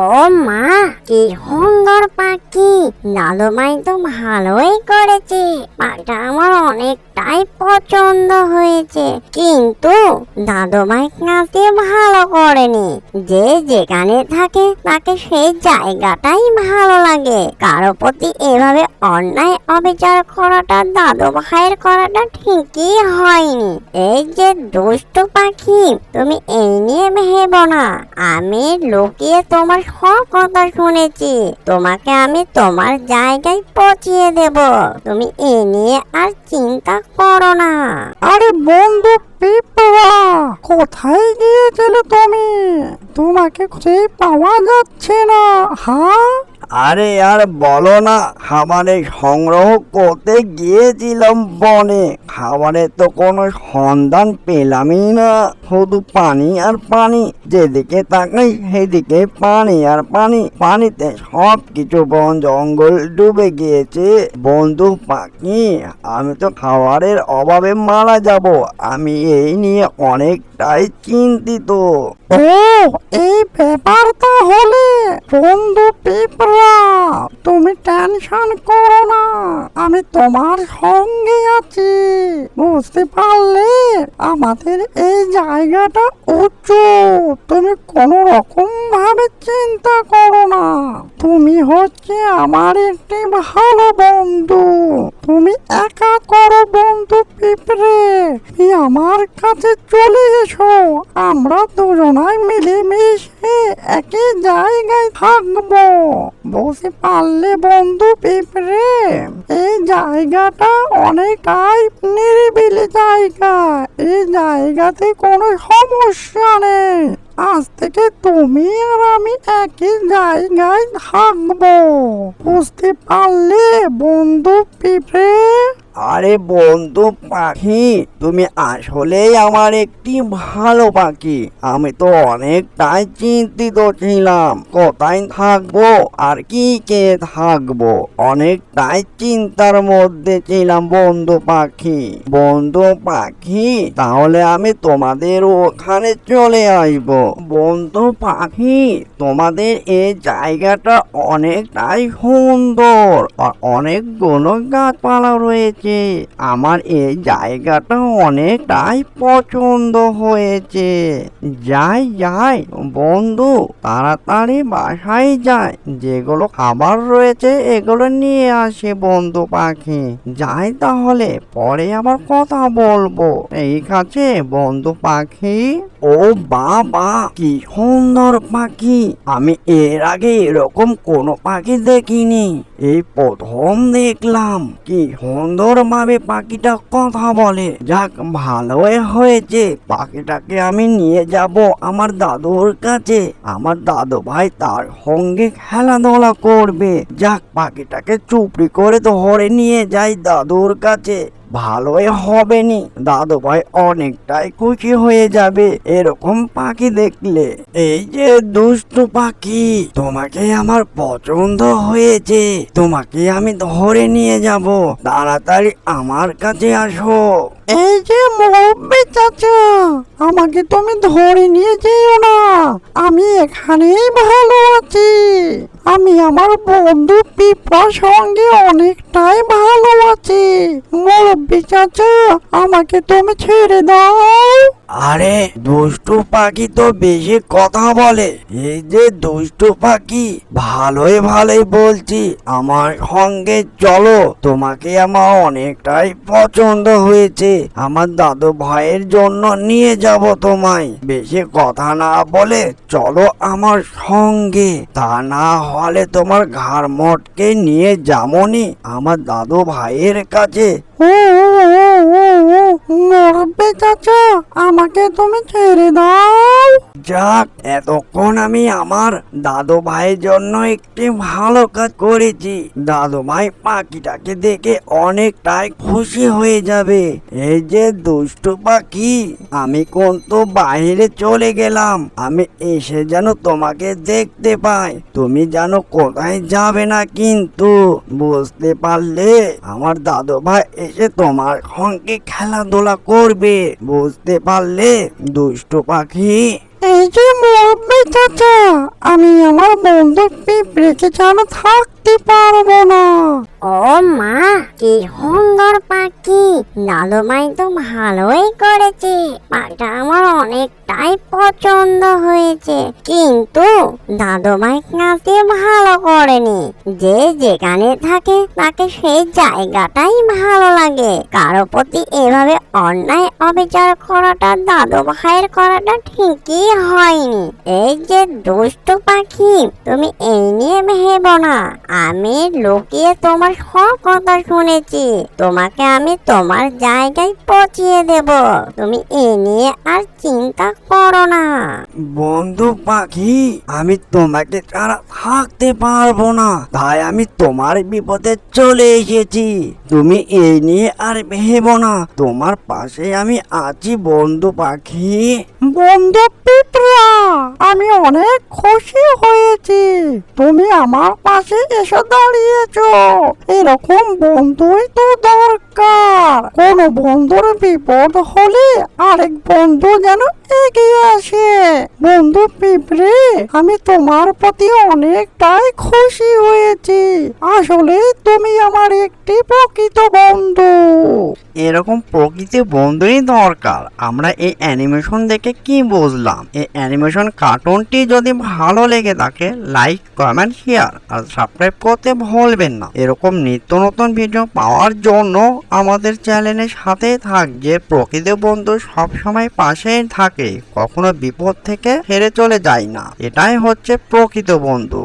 ও মা, কি সুন্দর পাখি! দাদুভাই তো ভালোই করেছে, পাখিটা আমার অনেকটাই পছন্দ হয়েছে। কিন্তু দাদুভাই কাজে ভালো করেনি। যে যেখানে থাকে তাকে সেই জায়গাটাই ভালো লাগে। কারো প্রতি এভাবে অন্যায় অবিচার করাটা দাদু ভাইয়ের করাটা ঠিকই হয়নি। এই যে দুষ্টু পাখি, তুমি এই নিয়ে ভেবো না। আমি লুকিয়ে তোমার সব কথা শুনেছি। তোমাকে আমি তোমার জায়গায় পৌঁছিয়ে দেব। তুমি এ নিয়ে আর চিন্তা করো না। আরে বন্ধু পিঁপড়া, কোথায় গিয়েছিলে তুমি? তোমাকে খুঁজে পাওয়া যাচ্ছে না। হ্যাঁ, আরে আর বলো না, খাবারে সংগ্রহ করতে গিয়েছিলাম বনে। খাবারের তো কোনো সন্ধান পেলামই না, শুধু পানি আর পানি। যেদিকে তাকাই সেদিকে পানি আর পানি। পানিতে সব কিছু বন জঙ্গল ডুবে গিয়েছে। বন্ধু পাখি, আমি তো খাবারের অভাবে মারা যাব। আমি এই নিয়ে অনেকটাই চিন্তিত। ও এই ব্যাপার তাহলে। বন্ধু পিঁপড়া, তুমি টেনশন করো না, আমি তোমার সঙ্গে আছি। বুঝতে পারলে, আমাদের এই জায়গাটা উঁচু। তুমি কোনো রকম ভাবে চিন্তা করো না। তুমি হচ্ছে আমার একটি ভালো বন্ধু। তুমি একা করো বন্ধু পিঁপড়ে, তুমি আমার কাছে চলে এসো। আমরা দুজনাই মিলেমিশে একই জায়গায় থাকবো। বুঝতে পারলে বন্ধু পিঁপড়ে, এই জায়গাটা অনেকটাই নিরিবিলি জায়গা। এই জায়গাতে কোনো সমস্যা নেই। আজ থেকে তুমি আর আমি একই জায়গায় থাকবো। বুঝতে পারলে বন্ধু পিঁপড়ে? আরে বন্ধু পাখি, তুমি আসলেই আমার একটি ভালো পাখি। আমি তো অনেকটাই চিন্তিত ছিলাম, কোথায় থাকবো আর কি কে থাকবো। অনেকটাই চিন্তার মধ্যে ছিলাম বন্ধু পাখি। বন্ধু পাখি, তাহলে আমি তোমাদের ওখানে চলে আসবো। বন্ধু পাখি, তোমাদের এই জায়গাটা অনেকটাই সুন্দর আর অনেকগুলো গাছপালা রয়েছে। আমার এই জায়গাটা অনেকটাই পছন্দ হয়েছে। যাই যাই বন্ধু, তাড়াতাড়ি বাসায় যায়। যেগুলো খাবার রয়েছে এগুলো নিয়ে আসে বন্ধু পাখি। যাই তাহলে, পরে আবার কথা বলবো। ঠিক আছে বন্ধু পাখি? ও বাবা, কি সুন্দর পাখি! আমি এর আগে এরকম কোনো পাখি দেখিনি, এই প্রথম দেখলাম। কি সুন্দর ভাবে পাখিটা কথা বলে। যাক, ভালোই হয়েছে। পাখিটাকে আমি নিয়ে যাব আমার দাদুর কাছে। আমার দাদু ভাই তার সঙ্গে খেলাধুলা করবে। যাক, পাখিটাকে চুপড়ি করে ধরে নিয়ে যাই দাদুর কাছে। ভালোই হবে নি, দাদু ভাই অনেকটাই খুশি হয়ে যাবে এরকম পাখি দেখলে। এই যে দুষ্টু পাখি, তোমাকে আমার পছন্দ হয়েছে। তোমাকে আমি ধরে নিয়ে যাব, তাড়াতাড়ি আমার কাছে আসো। এই যে মুরব্বি চাচা, আমাকে তুমি ধরে নিয়ে যেও না। আমি এখানেই ভালো আছি। আমি আমার বন্ধু পিঁপড়ার সঙ্গে অনেকটাই ভালো আছি। মুরব্বি চাচা, আমাকে তুমি ছেড়ে দাও। আরে দুষ্টু পাখি তো বেশি কথা বলে। এই যে দুষ্টু পাখি, ভালোই ভালোই বলছি, আমার সঙ্গে চলো। তোমাকে আমার অনেকটাই পছন্দ হয়েছে। আমার দাদু ভাইয়ের জন্য নিয়ে যাব তোমায়। বেশি কথা না বলে চলো আমার সঙ্গে। তা না হলে তোমার ঘাড় মটকে নিয়ে যাবনি আমার দাদু ভাইয়ের কাছে। মুরব্বি চাচা, আমাকে তুমি ছেড়ে দাও। যাক, এতক্ষণ আমি আমার দাদু ভাইয়ের জন্য একটি ভালো কাজ করেছি। দাদু ভাই পাখিটাকে দেখে অনেকটাই খুশি হয়ে যাবে। এই যে দুষ্টু পাখি, আমি কিন্তু বাইরে চলে গেলাম। আমি এসে যেন তোমাকে দেখতে পাই। তুমি যেন কোথায় যাবে না কিন্তু, বুঝতে পারলে? আমার দাদু ভাই এসে তোমার সঙ্গে খেলাধুলা করবে, বুঝতে পারলে দুষ্টু পাখি? এই যে মুরব্বি চাচা, আমি আমার বন্ধু পিঁপড়েকে ছাড়া থাকতে পারবো না। ও মা, কি সুন্দর পাখি! দাদুভাই তো ভালোই করেছে, পাখিটা আমার অনেকটাই পছন্দ হয়েছে। কিন্তু দাদুভাই কাজে ভালো করেনি। যে যেখানে থাকে তাকে সেই জায়গাটাই ভালো লাগে। কারো প্রতি এভাবে অন্যায় অবিচার করাটা দাদুভাইয়ের করাটা ঠিকই হয়নি। এই যে দুষ্টু পাখি, তুমি এই নিয়ে ভেবো না। আমি লুকিয়ে তোমার সব কথা শুনেছি। তোমাকে আমি তোমার জায়গায় পৌঁছিয়ে দেব। তুমি এ নিয়ে আর চিন্তা করো না। বন্ধু পাখি, আমি তোমাকে ছাড়া থাকতে পারবো না, তাই আমি তোমার বিপদে চলে এসেছি। তুমি এই নিয়ে আর ভেবো না, তোমার পাশে আমি আছি বন্ধু পাখি। বন্ধু পিঁপড়া, আমি অনেক খুশি হয়েছি তুমি আমার পাশে এসে দাঁড়িয়েছো। এরকম বন্ধুই তো দরকার। কোন বন্ধুর বিপদ হলে আরেক বন্ধু যেন এগিয়ে আসে। বন্ধু পিঁপড়ে, আমি তোমার প্রতি অনেকটাই খুশি হয়েছি। আসলে তুমি আমার একটি প্রকৃত বন্ধু। এরকম প্রকৃতি বন্ধুই দরকার। আমরা এই অ্যানিমেশন দেখে কি বুঝলাম? এই অ্যানিমেশন কার্টুনটি যদি ভালো লেগে থাকে, লাইক, কমেন্ট, শেয়ার আর সাবস্ক্রাইব করতে ভুলবেন না। এরকম নিত্য নতুন ভিডিও পাওয়ার জন্য আমাদের চ্যানেলের সাথে থাকবে। প্রকৃতি বন্ধু সবসময় পাশেই থাকে, কখনো বিপদ থেকে হেরে চলে যায় না। এটাই হচ্ছে প্রকৃত বন্ধু।